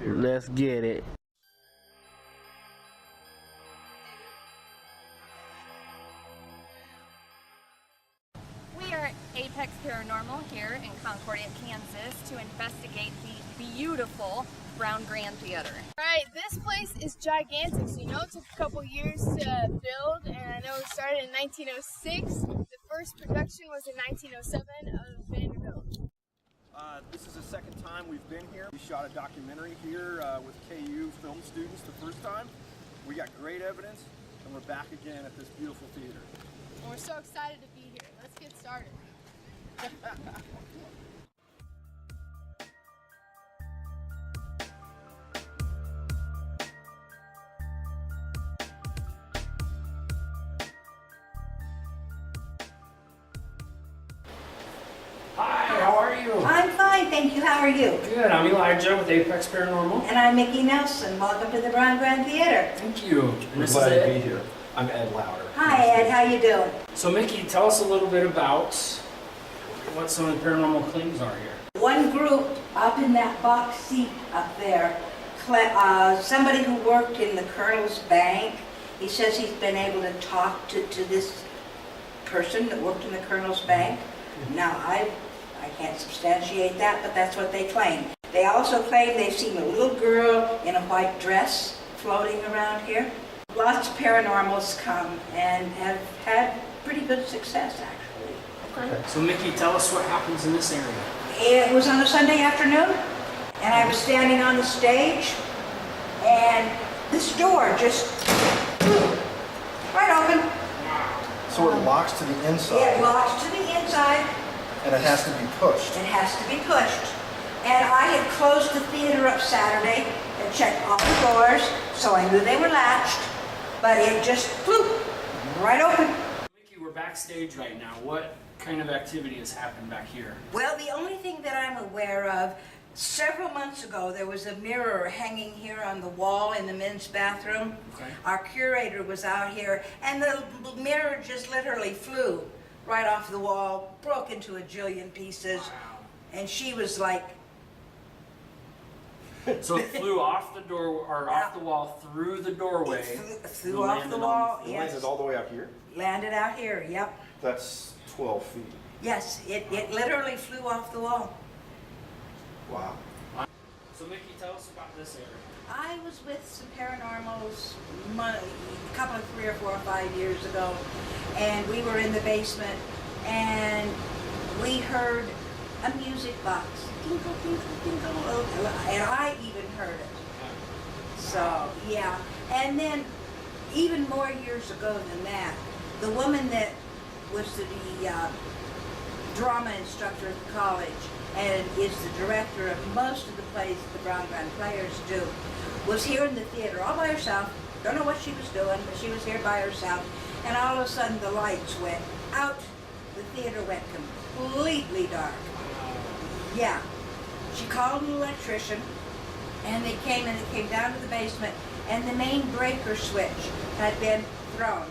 Let's get it. We are Apex Paranormal here in Concordia, Kansas to investigate the beautiful Brown Grand Theater. Alright, this place is gigantic, so you know it took a couple years to build, and I know it started in 1906. The first production was in 1907 of Vanderbilt. This is the second time we've been here. We shot a documentary here with KU film students the first time. We got great evidence, and we're back again at this beautiful theater. And we're so excited to be here. Let's get started. Hi, how are you? I'm fine, thank you. How are you? Good. I'm Elijah with Apex Paranormal. And I'm Mickey Nelson. Welcome to the Brown Grand Theater. Thank you. We're glad to be here. I'm Ed Lauder. Hi, Ed. How you doing? So, Mickey, tell us a little bit about what some of the paranormal claims are here. One group up in that box seat up there, somebody who worked in the Colonel's Bank, he says he's been able to talk to this person that worked in the Colonel's Bank. Now, I can't substantiate that, but that's what they claim. They also claim they've seen a little girl in a white dress floating around here. Lots of paranormals come and have had pretty good success, actually. Okay. So, Mickey, tell us what happens in this area. It was on a Sunday afternoon, and I was standing on the stage, and this door just right open. So it locks to the inside, It locks to the inside. and it has to be pushed. It has to be pushed. And I had closed the theater up Saturday and checked all the doors, so I knew they were latched, but it just flew right open. Mickey, we're backstage right now. What kind of activity has happened back here? Well, the only thing that I'm aware of, several months ago, there was a mirror hanging here on the wall in the men's bathroom. Okay. Our curator was out here, and the mirror just literally flew right off the wall, broke into a jillion pieces, Wow. and she was like, So it flew off the door or off the wall through the doorway. flew off the wall, It yes. landed all the way out here. Landed out here, yep. That's 12 feet. Yes, it literally flew off the wall. Wow. So, Mickey, tell us about this area. I was with some paranormals a couple of 3 or 4 or 5 years ago, and we were in the basement, and we heard a music box, tinkle, tinkle, tinkle, and I even heard it. So, yeah. And then, even more years ago than that, the woman that was the drama instructor at the college and is the director of most of the plays that the Brown Grand Players do, was here in the theater all by herself. Don't know what she was doing, but she was here by herself. And all of a sudden the lights went out. The theater went completely dark. Yeah. She called an electrician, and they came down to the basement, and the main breaker switch had been thrown.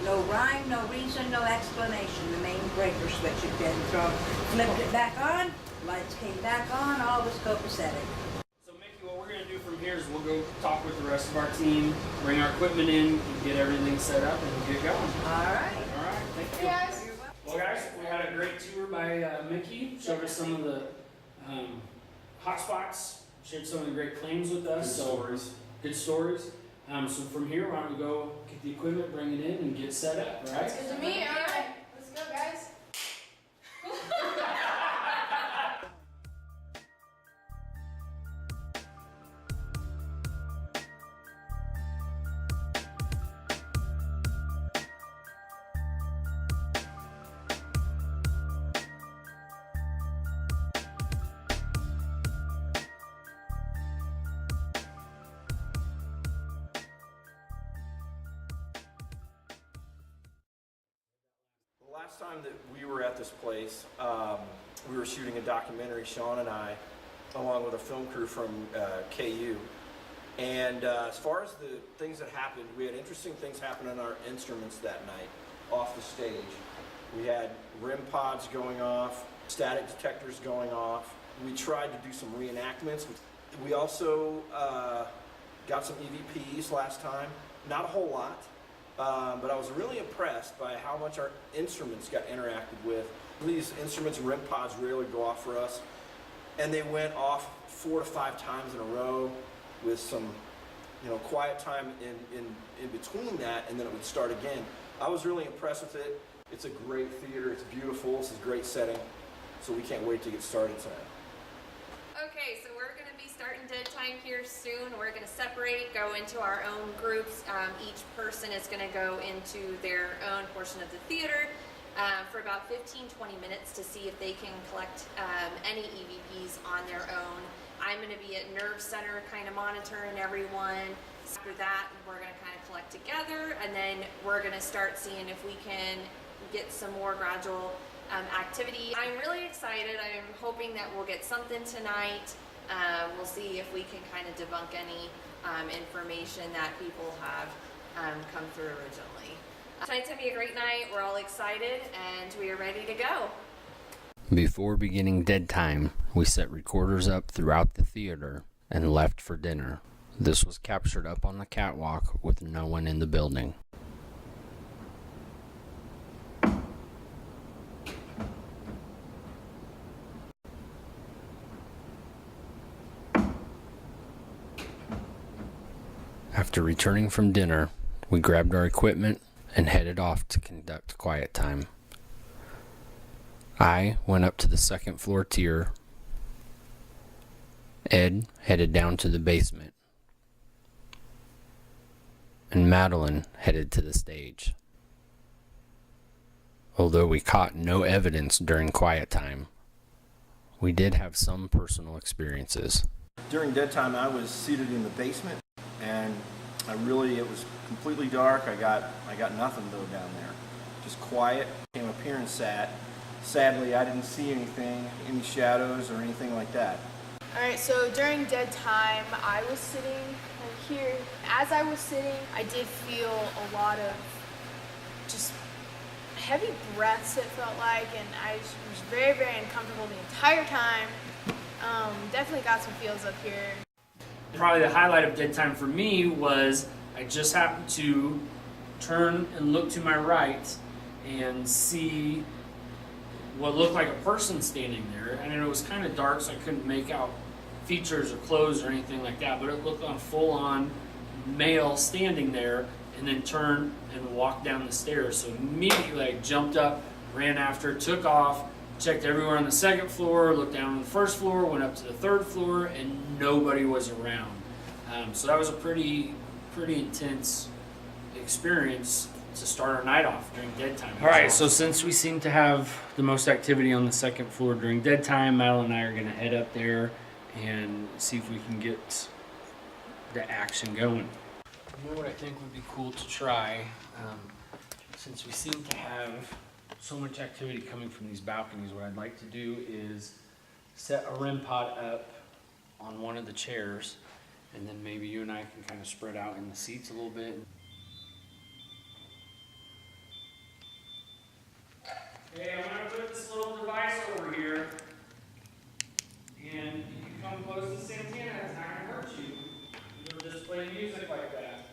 No rhyme, no reason, no explanation. The main breaker switch had been thrown. Flipped it back on, lights came back on, all was copacetic. So, Mickey, what we're going to do from here is we'll go talk with the rest of our team, bring our equipment in, and get everything set up, and we'll get going. All right. All right, thank you. Hey guys. Well, guys, we had a great tour by Mickey. Showed us some of the hot spots. Shared some of the great claims with us. Good stories. So from here, why don't we go get the equipment, bring it in, and get set up, right? Good to meet you. All right. Let's go, guys. last time that we were at this place, we were shooting a documentary, Sean and I, along with a film crew from KU. And as far as the things that happened, we had interesting things happen on our instruments that night off the stage. We had REM pods going off, static detectors going off. We tried to do some reenactments. We also got some EVPs last time, not a whole lot, but I was really impressed by how much our instruments got interacted with. These instruments, REM pods, rarely go off for us, and they went off 4 to 5 times in a row with some, quiet time in between that, and then it would start again. I was really impressed with it. It's a great theater. It's beautiful. This is a great setting, so we can't wait to get started tonight. Okay, so we're going to be starting dead time here soon. We're going to separate, go into our own groups. Each person is going to go into their own portion of the theater for about 15-20 minutes to see if they can collect any EVPs on their own. I'm going to be at Nerve Center kind of monitoring everyone. After that, we're going to kind of collect together, and then we're going to start seeing if we can get some more gradual activity. I'm really excited. I'm hoping that we'll get something tonight. We'll see if we can kind of debunk any information that people have come through originally. Tonight's going to be a great night. We're all excited, and we are ready to go. Before beginning dead time, we set recorders up throughout the theater and left for dinner. This was captured up on the catwalk with no one in the building. After returning from dinner, we grabbed our equipment and headed off to conduct quiet time. I went up to the second floor tier. Ed headed down to the basement. And Madeline headed to the stage. Although we caught no evidence during quiet time, we did have some personal experiences. During dead time, I was seated in the basement, and it was completely dark. I got nothing though down there. Just quiet. Came up here and sat. Sadly, I didn't see anything, any shadows or anything like that. Alright, so during dead time, I was sitting here. As I was sitting, I did feel a lot of just heavy breaths, it felt like, and I was very, very uncomfortable the entire time. Definitely got some feels up here. Probably the highlight of dead time for me was I just happened to turn and look to my right and see what looked like a person standing there. And it was kind of dark, so I couldn't make out features or clothes or anything like that, but it looked like a full-on male standing there, and then turned and walked down the stairs. So immediately I jumped up, ran after, took off, checked everywhere on the second floor, looked down on the first floor, went up to the third floor, and nobody was around. So that was a pretty intense experience to start our night off during dead time. All right, so since we seem to have the most activity on the second floor during dead time, Madeline and I are going to head up there and see if we can get the action going. You know what I think would be cool to try, since we seem to have so much activity coming from these balconies, what I'd like to do is set a REM pod up on one of the chairs, and then maybe you and I can kind of spread out in the seats a little bit. Okay, I'm going to put this little device over here, and you can come close to this antenna, it's not going to hurt you. It'll just play music like that.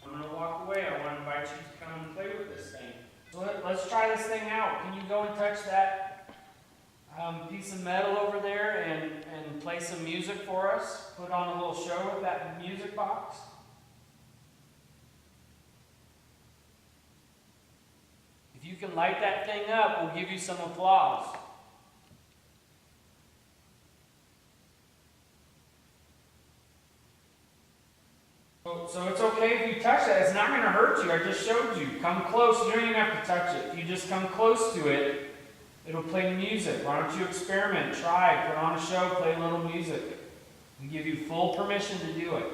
I'm going to walk away. I want to invite you to come and play with this thing. So let's try this thing out. Can you go and touch that piece of metal over there and play some music for us? Put on a little show with that music box? If you can light that thing up, we'll give you some applause. So it's okay if you touch that. It's not going to hurt you. I just showed you. Come close. You don't even have to touch it. If you just come close to it, it'll play music. Why don't you experiment? Try. Put on a show. Play a little music. We give you full permission to do it.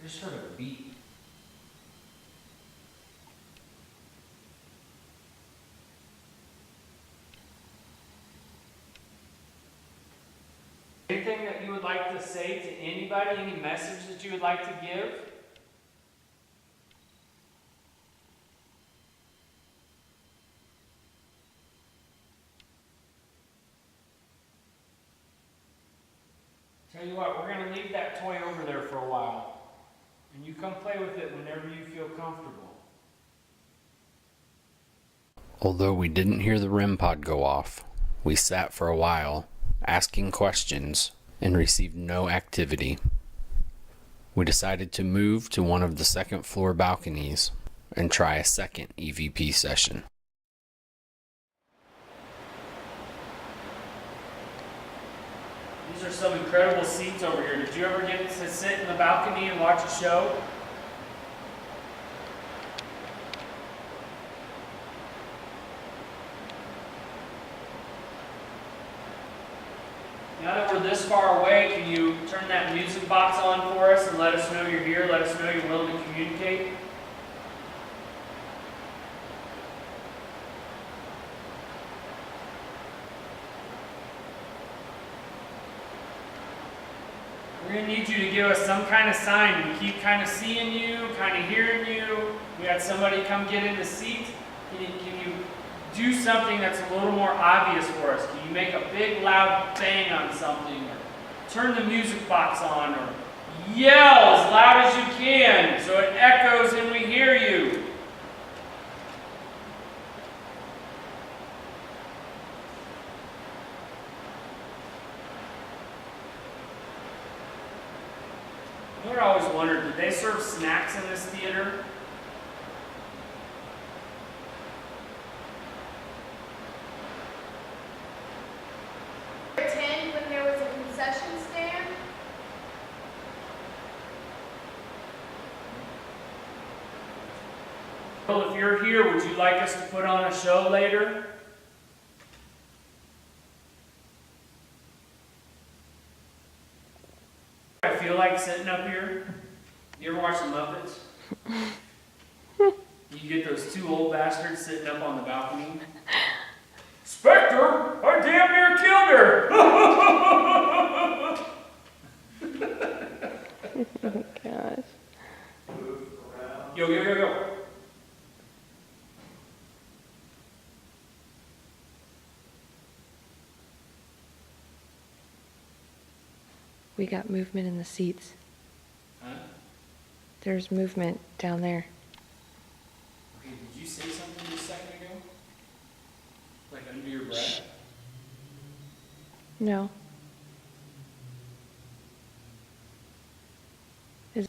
just heard a beat. Anything that you would like to say to anybody? Any message that you would like to give? Tell you what, we're going to leave that toy over there for a while. And you come play with it whenever you feel comfortable. Although we didn't hear the REM pod go off, we sat for a while, asking questions, and received no activity. We decided to move to one of the second floor balconies and try a second EVP session. These are some incredible seats over here. Did you ever get to sit in the balcony and watch a show? Now that we're this far away, can you turn that music box on for us and let us know you're here? Let us know you're willing to communicate? We're going to need you to give us some kind of sign. We keep kind of seeing you, kind of hearing you. We had somebody come get in the seat. Can you do something that's a little more obvious for us? Can you make a big loud bang on something? Or turn the music box on? Or yell as loud as you can so it echoes and we hear you? You know what I always wondered, did they serve snacks in this theater? Attend when there was a concession stand. Well, if you're here, would you like us to put on a show later? I feel like sitting up here. You ever watch The Muppets? You get those two old bastards sitting up on the balcony. Spectre, I damn near killed her! Oh gosh. Yo. We got movement in the seats. Huh? There's movement down there. Okay, did you say something just a second ago? Like under your breath? No. It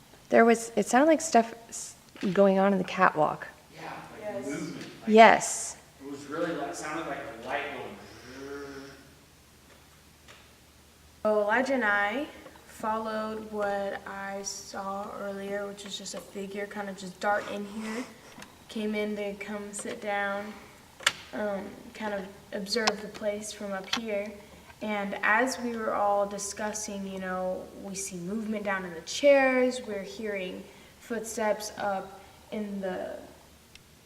sounded like stuff going on in the catwalk. Yeah, like movement. Like, Yes. it was really like, sounded like a light going. So Elijah and I followed what I saw earlier, which was just a figure kind of just dart in here. Came in to come sit down, kind of observe the place from up here. And as we were all discussing, you know, we see movement down in the chairs, we're hearing footsteps up in the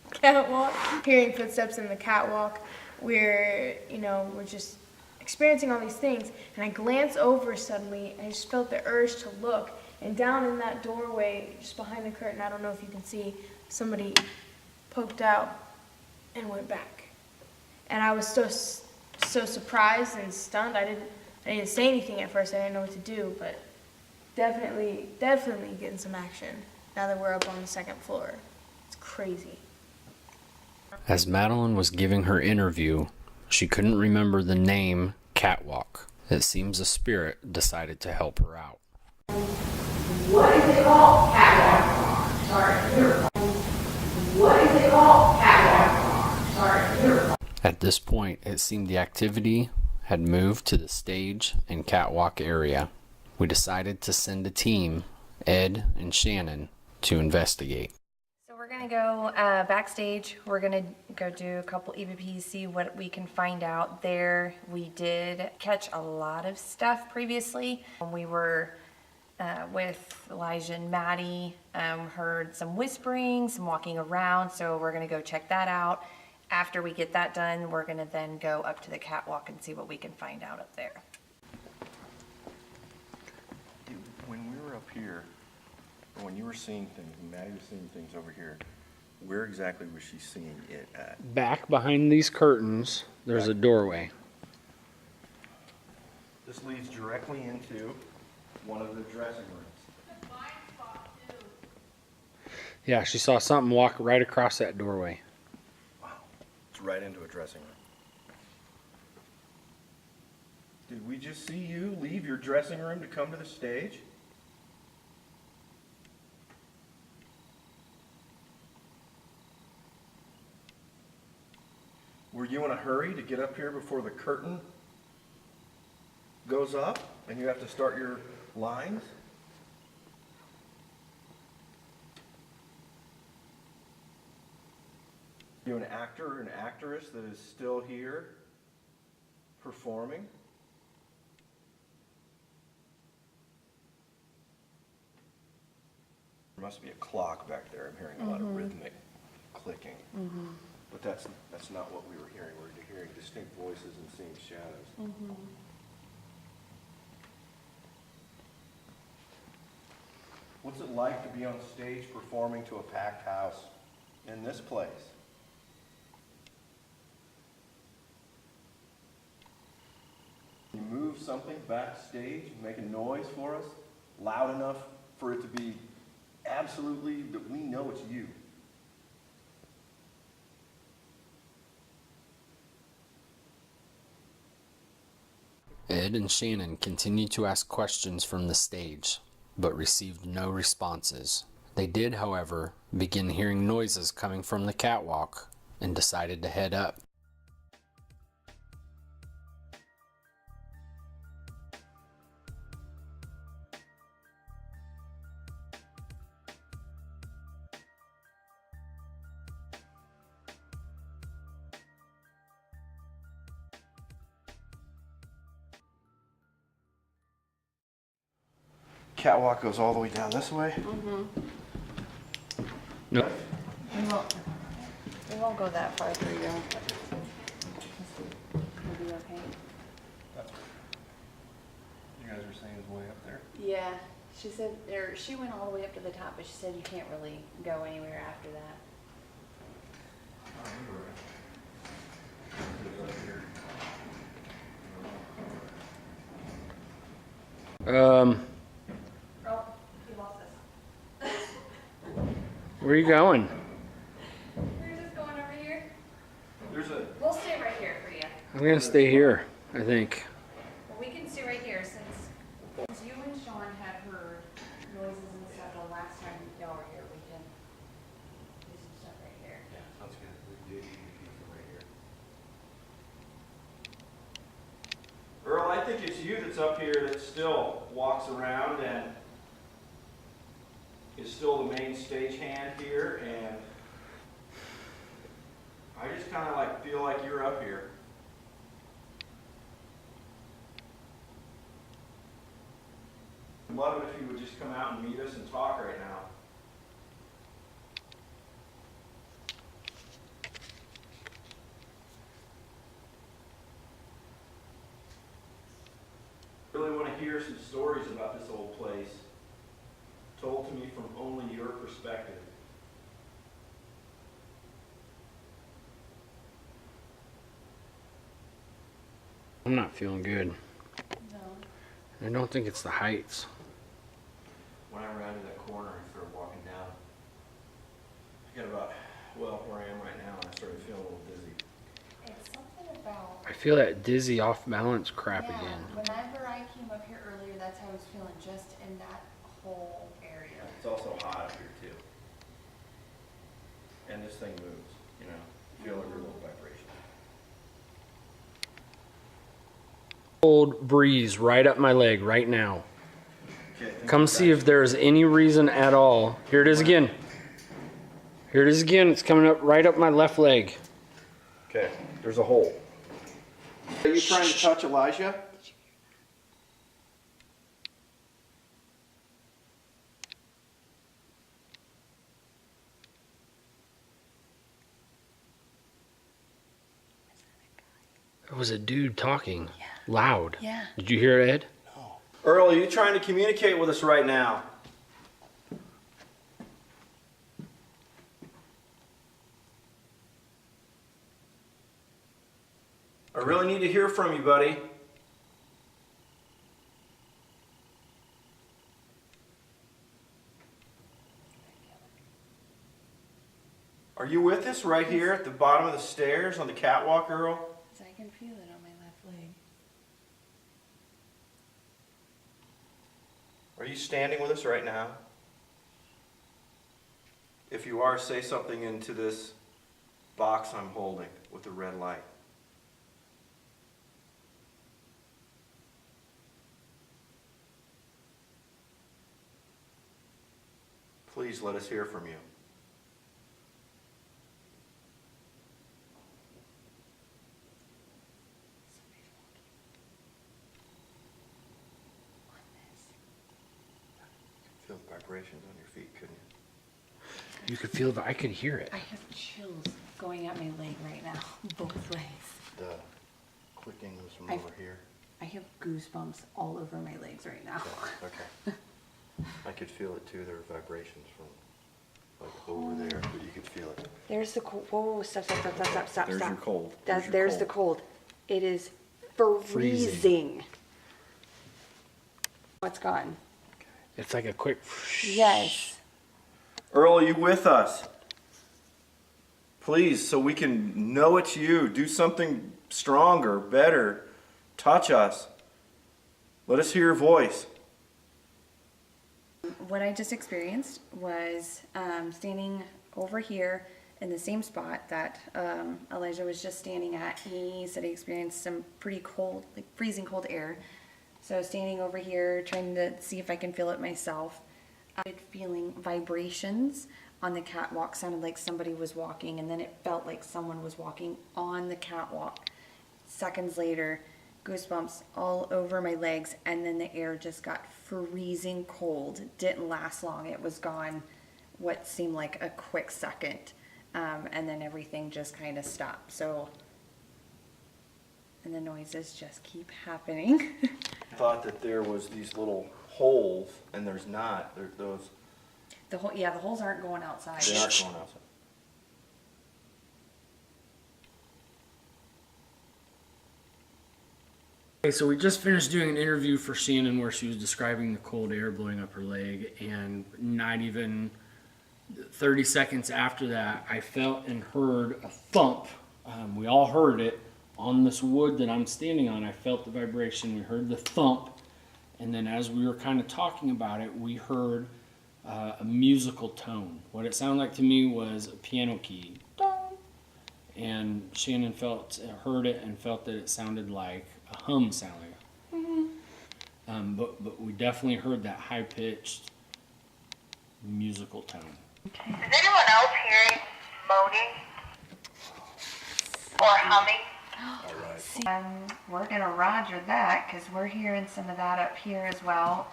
catwalk, we're just experiencing all these things. And I glance over suddenly, and I just felt the urge to look. And down in that doorway, just behind the curtain, I don't know if you can see, somebody poked out and went back. And I was so surprised and stunned. I didn't say anything at first. I didn't know what to do, but definitely getting some action now that we're up on the second floor. It's crazy. As Madeline was giving her interview, she couldn't remember the name Catwalk. It seems a spirit decided to help her out. What is it called? Catwalk. Sorry. What is it called? Catwalk. Sorry. At this point, it seemed the activity had moved to the stage and catwalk area. We decided to send a team, Ed and Shannon, to investigate. So we're going to go backstage. We're going to go do a couple EVPs, see what we can find out there. We did catch a lot of stuff previously. We were with Elijah and Maddie. Heard some whispering, some walking around, so we're gonna go check that out. After we get that done, we're gonna then go up to the catwalk and see what we can find out up there. When we were up here, or when you were seeing things, and Maddie was seeing things over here, where exactly was she seeing it at? Back behind these curtains, there's a doorway. This leads directly into one of the dressing rooms. Yeah, she saw something walk right across that doorway. Wow. It's right into a dressing room. Did we just see you leave your dressing room to come to the stage? Were you in a hurry to get up here before the curtain goes up and you have to start your lines? You an actor or an actress that is still here performing? There must be a clock back there. I'm hearing a lot of rhythmic clicking. But that's not what we were hearing. We were hearing distinct voices and seeing shadows. What's it like to be on stage performing to a packed house in this place? You move something backstage, make a noise for us, loud enough for it to be absolutely that we know it's you. Ed and Shannon continued to ask questions from the stage, but received no responses. They did, however, begin hearing noises coming from the catwalk and decided to head up. Catwalk goes all the way down this way. No. We won't go that far through you. We'll be okay. That's what you guys were saying is way up there. Yeah, she said, or she went all the way up to the top, but she said you can't really go anywhere after that. Um, Oh, he lost us. where are you going? We're just going over here. There's a We'll stay right here for you. I'm gonna stay here, I think. Well, we can stay right here since you and Sean had heard noises and stuff the last time y'all were here. We can do some stuff right here. sounds good. We can do EVP from right here. Earl, I think it's you that's up here that still walks around and is still the main stagehand here, and I just kind of like feel like you're up here. I'd love it if you would just come out and meet us and talk right now. Really want to hear some stories about this old place, told to me from only your perspective. I'm not feeling good. No. I don't think it's the heights. When I rounded that corner and started walking down, I got about, well, where I am right now, and I started feeling a little dizzy. It's something about. I feel that dizzy off balance crap Yeah, again. whenever I came up here earlier, that's how I was feeling, just in that whole area. It's also hot up here too. And this thing moves, you know, you feel every little vibration. Cold breeze right up my leg right now. Okay, I think Come we're see back. if there's any reason at all. Here it is again. Here it is again. It's coming up right up my left leg. Okay, there's a hole. Are you trying to touch Elijah? There was a dude talking loud. Yeah. Did you hear it, Ed? Earl, are you trying to communicate with us right now? I really need to hear from you, buddy. Are you with us right here at the bottom of the stairs on the catwalk, Earl? I can feel it on my left leg. Are you standing with us right now? If you are, say something into this box I'm holding with the red light. Please let us hear from you. Feel the vibrations on your feet, couldn't you? You could feel it. I could hear it. I have chills going up my leg right now, both legs. The clicking was from I've- over here. I have goosebumps all over my legs right now. Okay. I could feel it too. There were vibrations from like over there, but you could feel it. There's the cold. Whoa, stop. There's your cold. There's the cold. It is freezing. What's gone? It's like a quick. Yes. Earl, are you with us? Please, so we can know it's you. Do something stronger, better. Touch us. Let us hear your voice. What I just experienced was standing over here in the same spot that Elijah was just standing at. He said he experienced some pretty cold, like freezing cold air. So standing over here, trying to see if I can feel it myself. I started feeling vibrations on the catwalk. Sounded like somebody was walking, and then it felt like someone was walking on the catwalk. Seconds later, goosebumps all over my legs, and then the air just got freezing cold. Didn't last long. It was gone what seemed like a quick second, and then everything just kind of stopped. So, and the noises just keep happening. I thought that there was these little holes, and there's not. There's those. The holes aren't going outside. They aren't going outside. Okay, so we just finished doing an interview for Shannon where she was describing the cold air blowing up her leg, and not even 30 seconds after that, I felt and heard a thump. We all heard it on this wood that I'm standing on. I felt the vibration. We heard the thump, and then as we were kind of talking about it, we heard a musical tone. What it sounded like to me was a piano key. Dong. And Shannon heard it and felt that it sounded like a hum sound. But we definitely heard that high-pitched musical tone. Is anyone else hearing moaning or humming? We're gonna roger that because we're hearing some of that up here as well.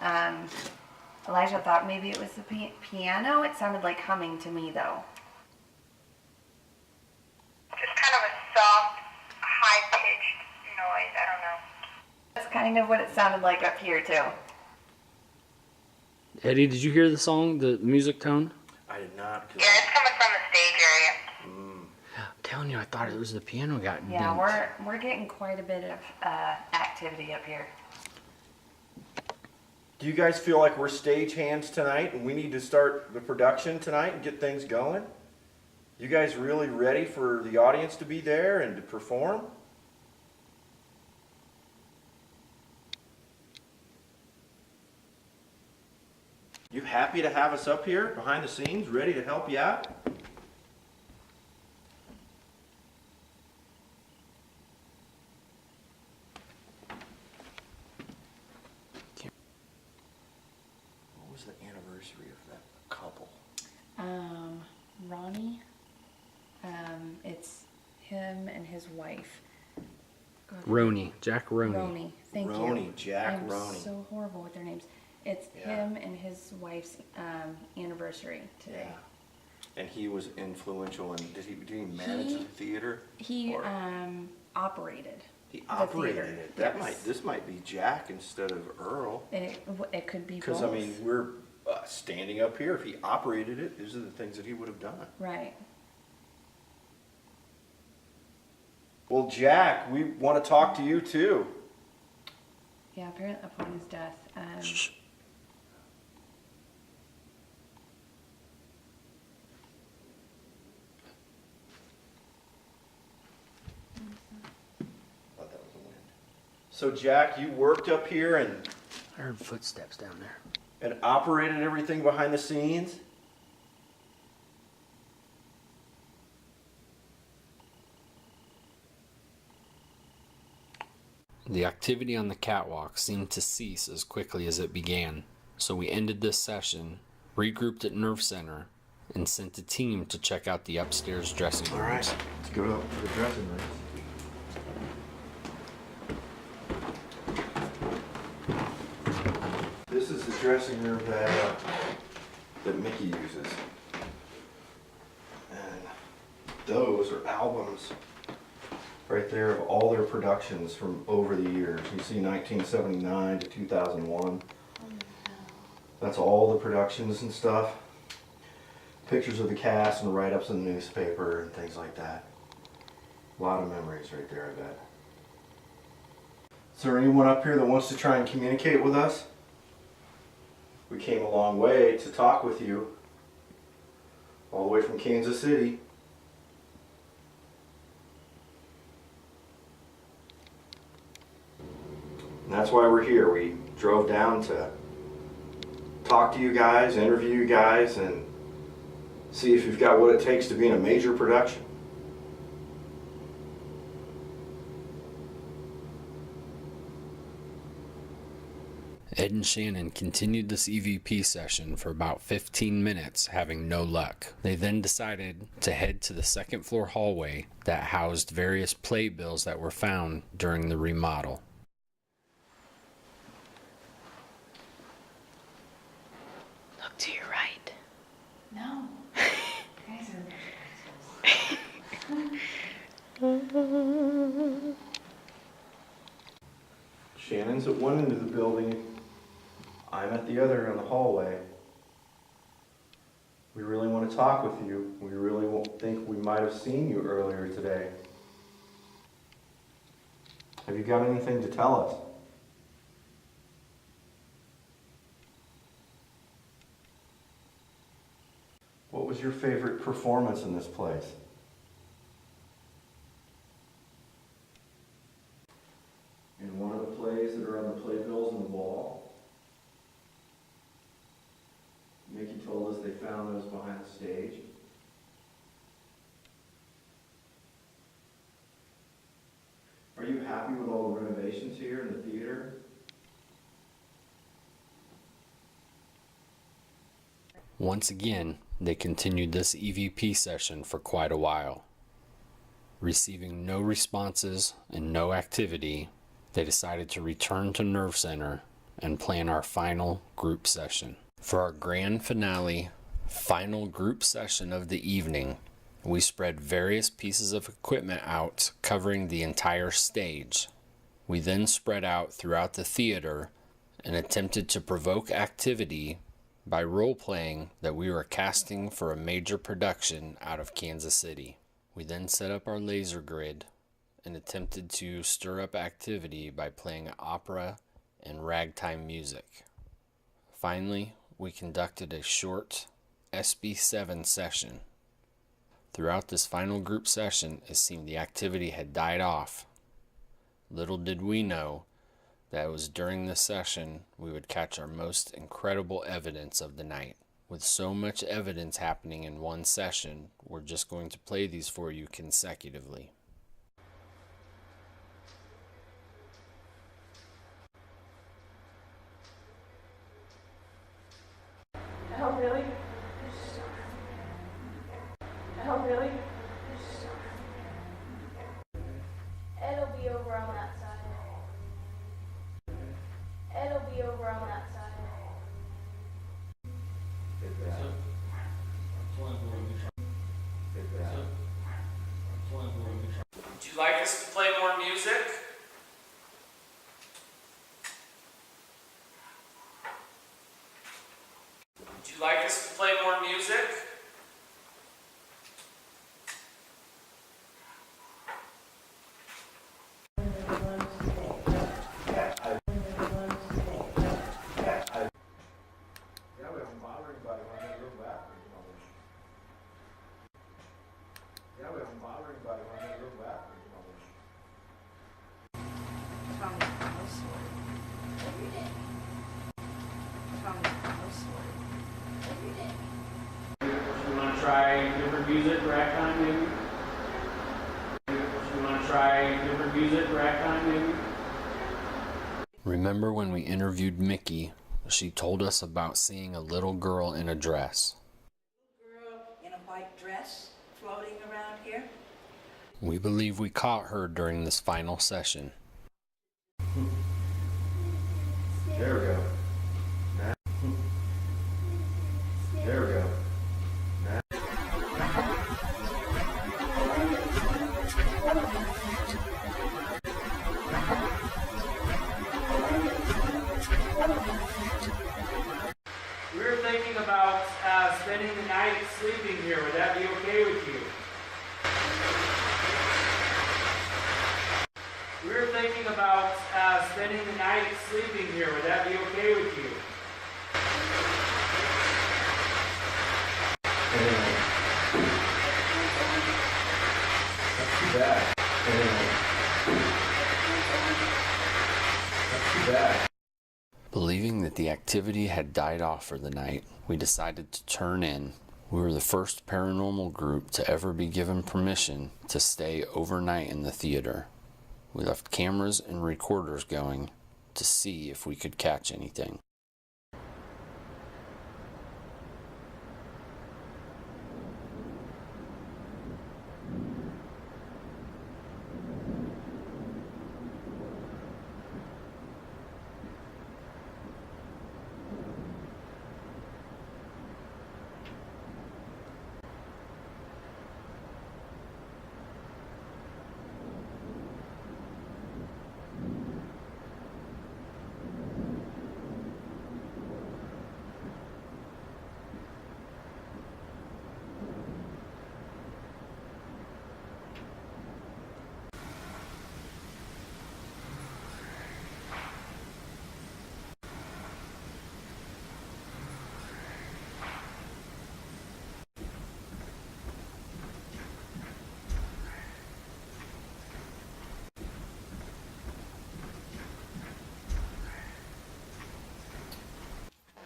Elijah thought maybe it was the piano. It sounded like humming to me though. Just kind of a soft, high-pitched noise. I don't know. That's kind of what it sounded like up here too. Eddie, did you hear the song, the music tone? I did not. Yeah, it's coming from the stage area. I'm telling you, I thought it was the piano got Yeah, bent. we're getting quite a bit of activity up here. Do you guys feel like we're stagehands tonight and we need to start the production tonight and get things going? You guys really ready for the audience to be there and to perform? You happy to have us up here behind the scenes, ready to help you out? What was the anniversary of that couple? Ronnie, it's him and his wife. God. Roney, Jack Roney. Ronnie, thank you. Ronnie, Jack I'm Ronnie. so horrible with their names. It's Yeah. him and his wife's anniversary today. And he was influential, and did he manage the theater? He Or- operated. He operated theater, it. yes. This might be Jack instead of Earl. It could be both. Because, I mean, we're standing up here. If he operated it, these are the things that he would have done. Right. Well, Jack, we want to talk to you too. Yeah, apparently upon his death. Thought that was the wind. So, Jack, you worked up here and I heard footsteps down there. operated everything behind the scenes? The activity on the catwalk seemed to cease as quickly as it began, so we ended this session, regrouped at Nerve Center, and sent a team to check out the upstairs dressing rooms. All right, let's go to the dressing room. This is the dressing room that Mickey uses. And those are albums right there of all their productions from over the years. You see 1979 to 2001. That's all the productions and stuff. Pictures of the cast and write-ups in the newspaper and things like that. A lot of memories right there, I bet. Is there anyone up here that wants to try and communicate with us? We came a long way to talk with you, all the way from Kansas City. And that's why we're here. We drove down to talk to you guys, interview you guys, and see if you've got what it takes to be in a major production. Ed and Shannon continued this EVP session for about 15 minutes, having no luck. They then decided to head to the second floor hallway that housed various playbills that were found during the remodel. Look to your right. No. Guys are Shannon's at one end of the building. I'm at the other in the hallway. We really want to talk with you. We really think we might have seen you earlier today. Have you got anything to tell us? What was your favorite performance in this place? In one of the plays that are on the playbills on the wall, Mickey told us they found those behind the stage. Are you happy with all the renovations here in the theater? Once again, they continued this EVP session for quite a while. Receiving no responses and no activity, they decided to return to Nerve Center and plan our final group session. For our grand finale, final group session of the evening, we spread various pieces of equipment out covering the entire stage. We then spread out throughout the theater and attempted to provoke activity by role-playing that we were casting for a major production out of Kansas City. We then set up our laser grid and attempted to stir up activity by playing opera and ragtime music. Finally, we conducted a short SB7 session. Throughout this final group session, it seemed the activity had died off. Little did we know that it was during this session we would catch our most incredible evidence of the night. With so much evidence happening in one session, we're just going to play these for you consecutively. Oh, really? Oh, really? It'll be over on that side. It'll be over on that side. Would you like us to play more music? like us to play more music? You want to try different music, ragtime maybe? You want to try different music, ragtime maybe? Remember when we interviewed Mickey, she told us about seeing a little girl in a dress. Girl in a white dress floating around here. We believe we caught her during this final session. There we go. There we go. We were thinking about spending the night sleeping here. Would that be okay with you? We were thinking about spending the night sleeping here. Would that be okay with you? That's too bad. That's too bad. Believing that the activity had died off for the night, we decided to turn in. We were the first paranormal group to ever be given permission to stay overnight in the theater. We left cameras and recorders going to see if we could catch anything.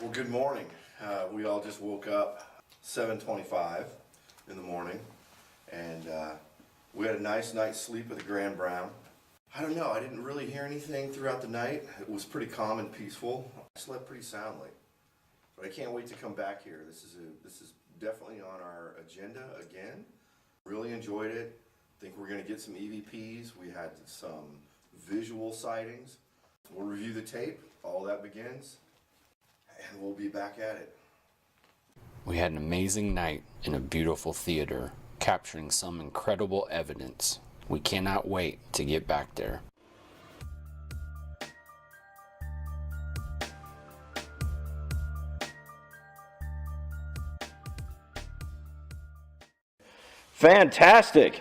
Well, good morning. We all just woke up 7:25 in the morning, and we had a nice night's sleep at the Grand Brown. I don't know, I didn't really hear anything throughout the night. It was pretty calm and peaceful. I slept pretty soundly, but I can't wait to come back here. This is definitely on our agenda again. Really enjoyed it. Think we're going to get some EVPs. We had some visual sightings. We'll review the tape. All that begins. And we'll be back at it. We had an amazing night in a beautiful theater, capturing some incredible evidence. We cannot wait to get back there. Fantastic.